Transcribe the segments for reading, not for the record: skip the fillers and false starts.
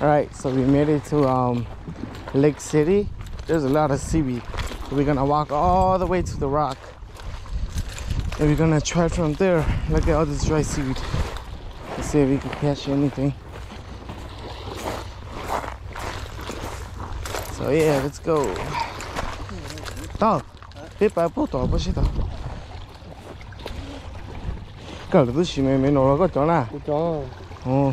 Alright, so we made it to Lake City. There's a lot of seaweed. So we're gonna walk all the way to the rock. And we're gonna try from there. Look at all this dry seaweed. Let's see if we can catch anything. So yeah, let's go. Tao, biết bài bố tỏ bố xí tao. Cái là tôi xí mày nói có chó nào? Chó. Ồ.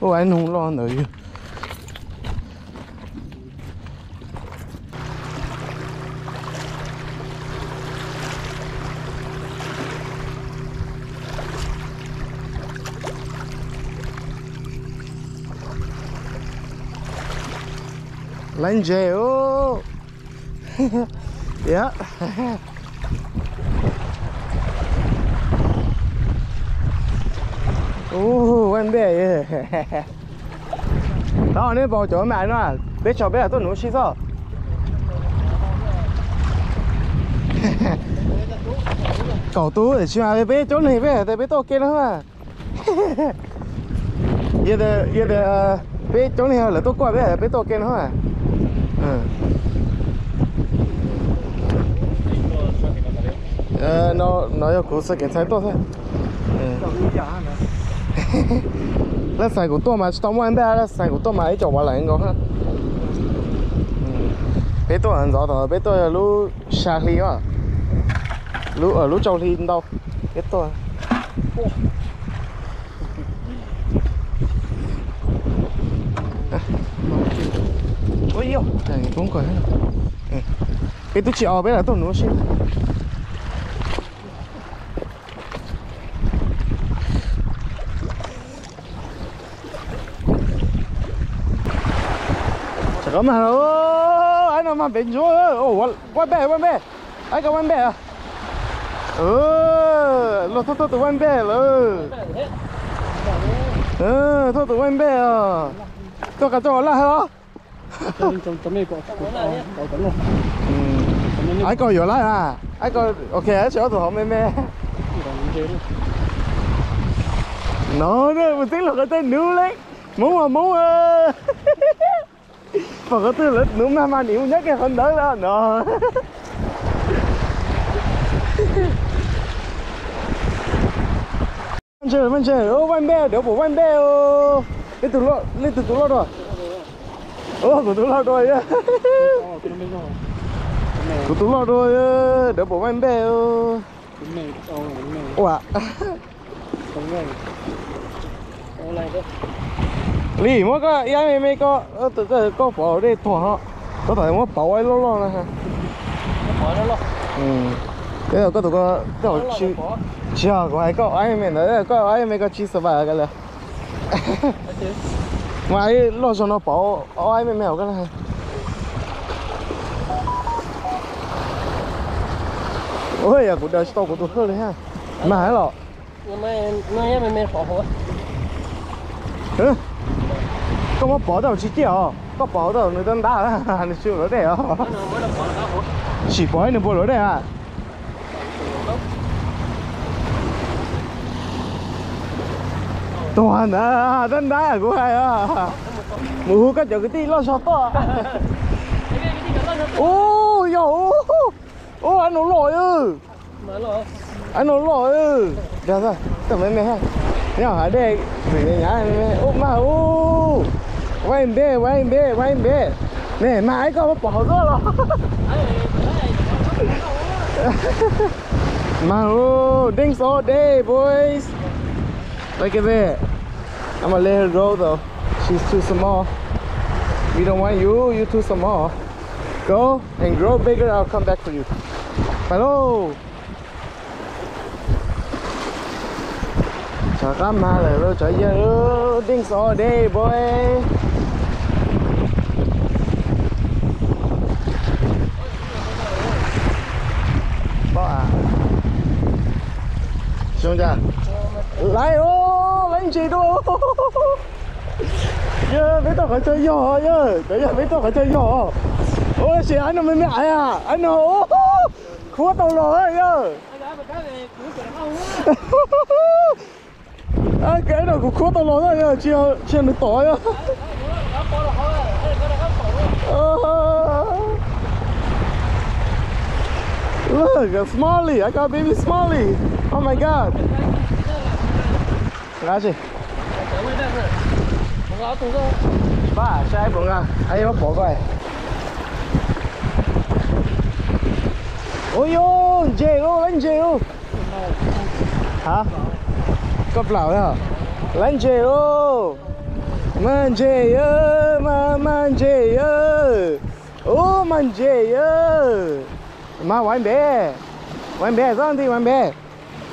Ô anh không lo nữa. Lên dê ô. Yeah. One bè. Đó nên bỏ chỗ mẹ nó bé cháu bé tôi nấu xí sao? Cậu tú để chơi bé chỗ này bé tại bé to kia nữa mà. Giờ bé chỗ này là tôi qua bé to kia nữa mà. Nó yêu cầu sẽ kiểm tra tốt thôi. Nó xài của tôi mà tao muốn bé nó xài của tôi mà ấy chỗ vào lại có ha. Bé tôi ăn rõ rồi, bé tôi là lúc xa ly à, lúc châu ly đâu, bé tôi. Ôi yêu, này cũng còn hết. Bé tôi chỉ ở bé là tôi nuôi xin. Come on, oh, I know my bench. Oh, one bear. I got one bear. Oh, look, to one bear. To one bear. To cả chỗ là hả? I got your life, ah. I got okay. I show to home me. No, mình tính là cái tên nữ lấy. Muốn à. Mà có tư lịch đúng mà niệm nhất cái phần đó đó nó. Mình chơi ô văn bè đéo bộ văn bè ô lên từ tủ lót rồi ô của tủ lót rồi á của tủ lót rồi đéo bộ văn bè ô wow lì mỗi cái em mấy có bỏ đây thua họ có thể mỗi bỏ ấy lo nè ha bỏ nó lo cái là có tụi có chi của ai có ai mình đấy có ai mấy cái chi sờ vào cái là mà ai lo cho nó bỏ ai mấy mèo cái này ôi à của đời store của tụi hơn đấy ha mà hả lọ nó em mấy khó hả có một bỏ đầu chi tiêu có bỏ đầu người ta đá anh chịu lỗi đấy à chỉ bỏ nên bỏ lỗi đấy à toàn à đánh đá của ai à mù cái chỗ cái tí lo sao to ô yo ô anh nó lỗi ư anh nó lỗi ư ra ra tầm em ha nhá ở đây mình nhá ô mà ô quay bé nè mà ấy có bỏ rồi mà ô thanks all day boys look at that I'm gonna let her go though she's too small we don't want you're too small go and grow bigger I'll come back for you hello chào các ma lại rồi trời ơi thanks all day boy bỏ à xuống ra lại ô lấy gì đâu biết tao phải chơi giò chứ bây giờ biết tao phải chơi giò Ôi chị anh nó mới mẹ à, anh nó khua tàu lò ấy cơ. À, cái nào cũng khua tàu lò rồi, chia được tỏi á. Look, a Smalley. I got baby Smalley. Oh my god. Grazie. Ba, sai bụng à? Ai bắt bỏ coi. Ôi yo, anh dê ô. Hả? Cặp lão hả? Anh dê ô. Man dê ơ, man dê ơ. Ô man dê ơ. Mà em bé sao thì em bé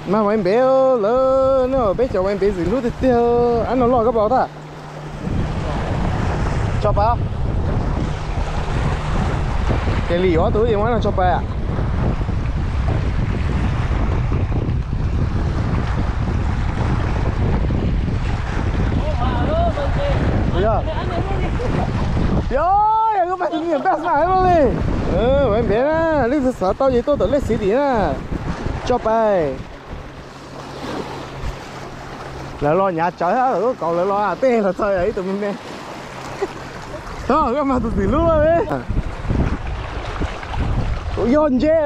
mà em bé lỡ nó bé cháu em bé gì lúc thì tiêu anh nó lo cái bao ta cho bao cái lì hóa túi gì mà nó cho bao à giờ yo có phải những bé sai luôn đi em bé nè lịch sử sao tao gì tôi tự lịch sử đi nè cho bài là lo nhà trời hết rồi còn lại lo à tên là thôi ấy tụi mình nè thôi cái mà tụi mình luôn đấy yon dê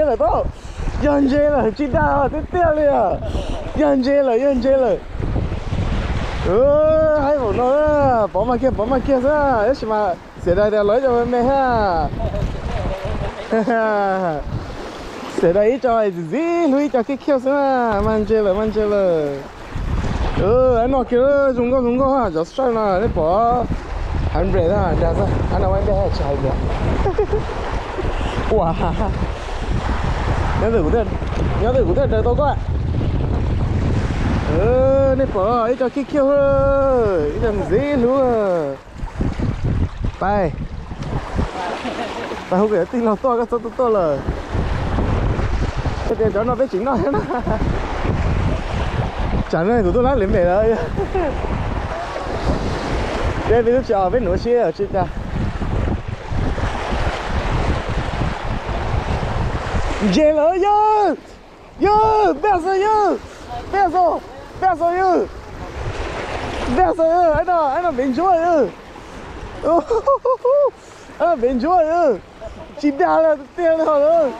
là to yon dê là chỉ đào tiếp theo đi à yon dê là hai bộ nó bỏ mà kia ra ấy mà sẽ đây để lấy cho mẹ ha sẽ đây cho gì lui cho cái kia ra man chơi là anh nói kia dùng có ha just try là để bỏ hắn về ra ra anh nói anh bé chạy được wow nhớ từ của đời tôi coi này bỏ ấy cho cái kia hơi ấy làm gì luôn bay không phải tin lòng to cái to lời cái tiền đó nó với chính nó chẳng này của tôi lát lên về đây đây với chờ với nửa xe ở trên ta dê lỡ yo bây giờ anh là bên chúa anh là bên chúa chỉ đào là tiền rồi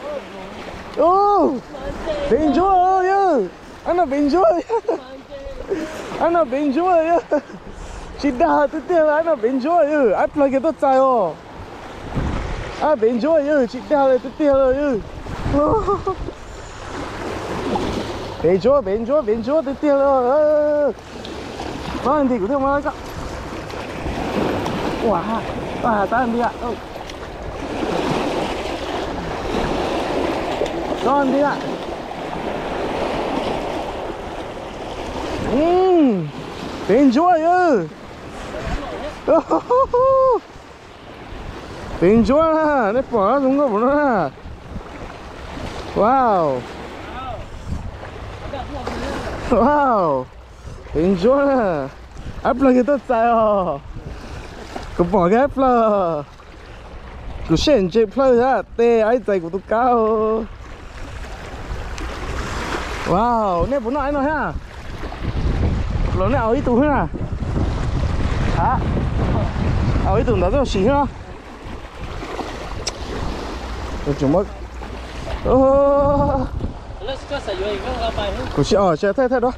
bên chúa anh là bên chúa chỉ đào tiền là anh là bên chúa anh plug cái tốt trái anh bên chúa chỉ đào là tiền rồi bên chúa tới tiêu rồi nó làm gì của thương ơi các wow ta làm gì ạ nó làm gì ạ bên chúa bên chúa nè nó bỏ xuống cái của nó nè wow enjoy nè áp là cái tốt sai à cứ bỏ cái áp là cứ xem chơi play ra tê ấy tay của tôi cao wow nè bốn nói nói ha nó nè ấy tụi ha hả ấy tụi nó rất xí ha tôi chỉ mất của chị sẽ thay đó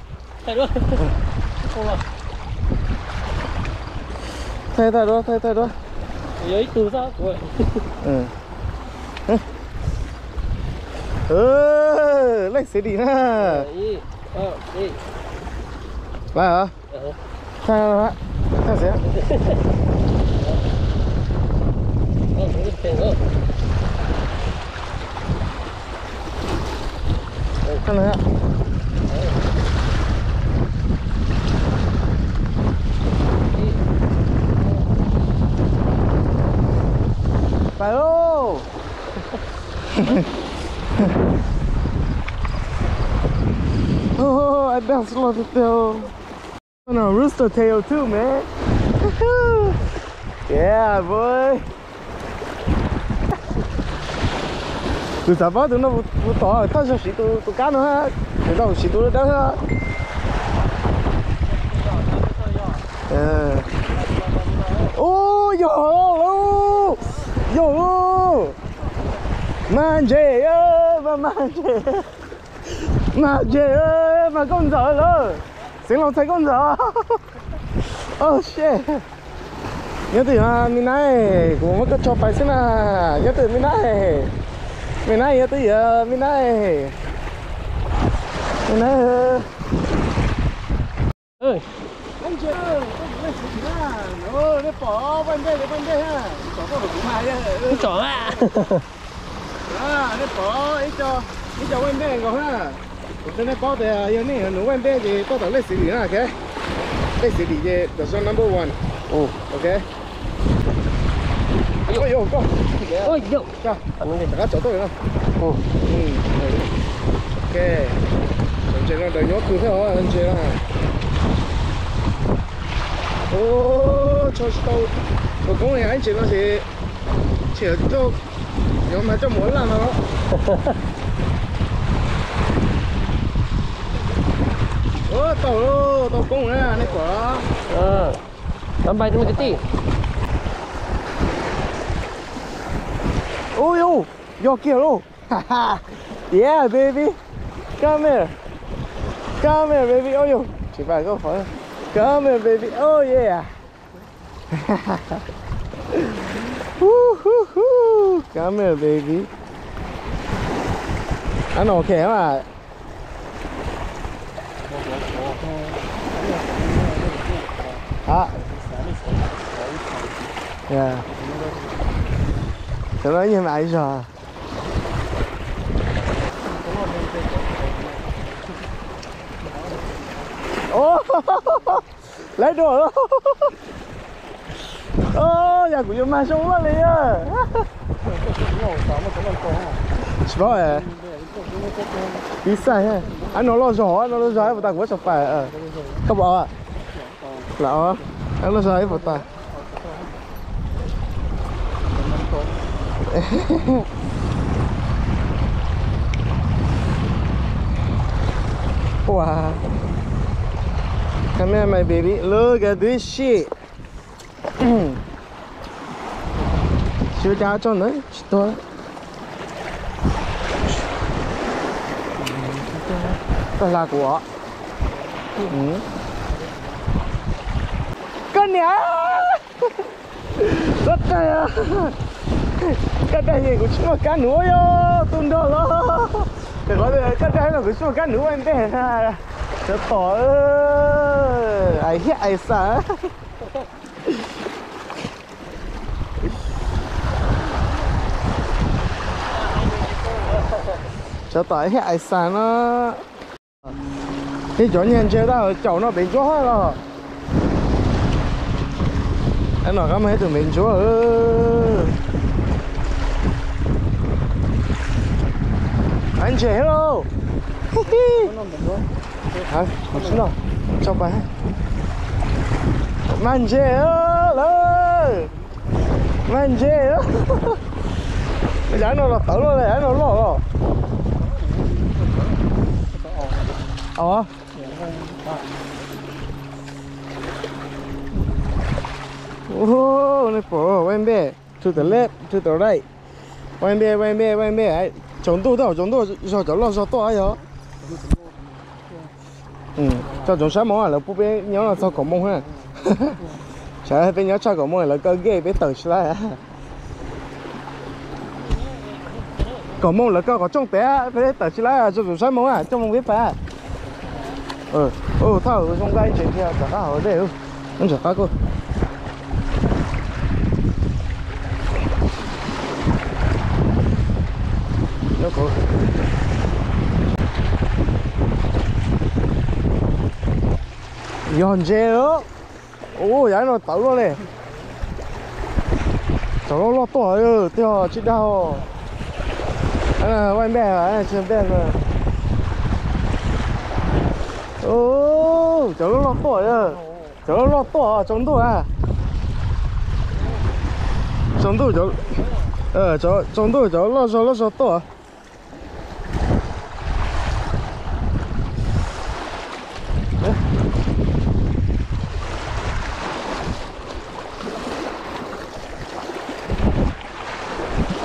thay đó giấy từ sao của lấy xe đi nè lại hả thay xe cái này ạ phải ô oh I bounced a lot of tail no rooster tail too man Yeah boy. Từ giờ bắt tụi nó vụ tỏ tao sẽ xịt tụi cá nữa ha. Tụi tao xịt tụi đó ha. Oh yo yo. Manje ơi, manje ơi, mà con giở rồi. Xin lỗi thấy con giở. Oh shit. Nhớ từ mình này, cũng mất cái cho phải xem nào. Nhớ từ mình này nhớ từ mình này. Ơi, Anh chị ơi, con lên xuống ha. Ô, để bỏ bên đây ha. Bỏ con cũng hay á. cái chó à. Để bỏ ít cho bên đây rồi ha. Tôi này bỏ thì giờ này nó bên đây thì tôi lấy xử lý nè, ok? Lấy xử lý thì the number 1. Ồ, Ok. Ôi yo, con. ôi yo. Cho. Anh nói gì? Cả chỗ tôi nữa. Ồ, Ok. Anh chị nó đợi nhốt cứ thế hả anh chị à. Ô, cho tao. Tôi cũng anh chị nó chỉ cho nhưng mà cho muốn làm nó. Ô, tao cũng này quả. Bye bye teman kecil. Oh yo, yo kia luôn. Yeah baby. Come here, baby. Oh yo, chỉ phải có phải. Come here, baby. Oh yeah. Come here, baby. Anh ok mà. Yeah. Tao nói như vậy rồi. Ô, lấy đồ đó. Ô, nhà của em mang xuống lên đi à. Sao vậy? Đi sai ha. Anh nó lo gió vào tay của sập phải. Không bỏ à? Lạ. Anh lo gió vào tay. Wow. Come here, my baby. Look at this shit. Chưa cha cho nữa, to. Đây là của. Con nhá. Rất đây. Cái đây gì cũng chưa cá nữa yo, tung đồ lo. Cái gọi là cái đây là cũng chưa cá nữa anh đây ha. Trời ơi, ai hiếp ai sợ. Trời ơi, hiếp ai sợ nó. Cái chỗ nhân chơi đó, chỗ nó bị gió hết rồi. Anh nói cái hết từ mình chúa ơi. Anh chị hello. Hả? Một xin nào. Cho bà. Man chị ơi. Man chị ơi. Bây giờ nó là tử luôn này, nó lò rồi. Oh, này bỏ bên bè, to the left, to the right. Bên bè. Chúng tôi rồi lo cho to ấy hả? Cho chúng sáng món à, là bố bé nhớ là sao cổ mông ha. Trời bé nhớ cho cổ mông là cơ ghê bé tự lại à. Cổ mông là cơ có trong bé bé tự lại à, cho chúng sáng món à, trong mông bé phải. Thao trong gai chuyện kia cả cả ở đây. Anh chả cô. Nó có giòn dê đó. Ồ, giá nó tẩu luôn này. Cháu nó lo tỏi ư, tiêu chị đau. Anh là quay bè à, anh chơi bè rồi. Ồ, cháu nó lo tỏi ư. Cháu nó lo tỏi, chống tỏi à. trong tôi cho trong tôi cho lo sợ to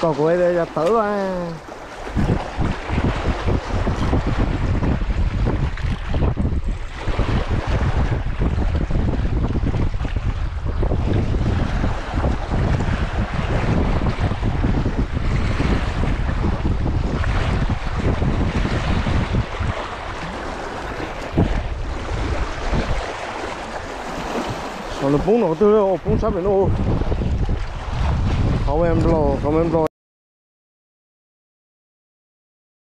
còn của đây là tử à còn nó bún nó tươi ô bún sắp đến ô không em lo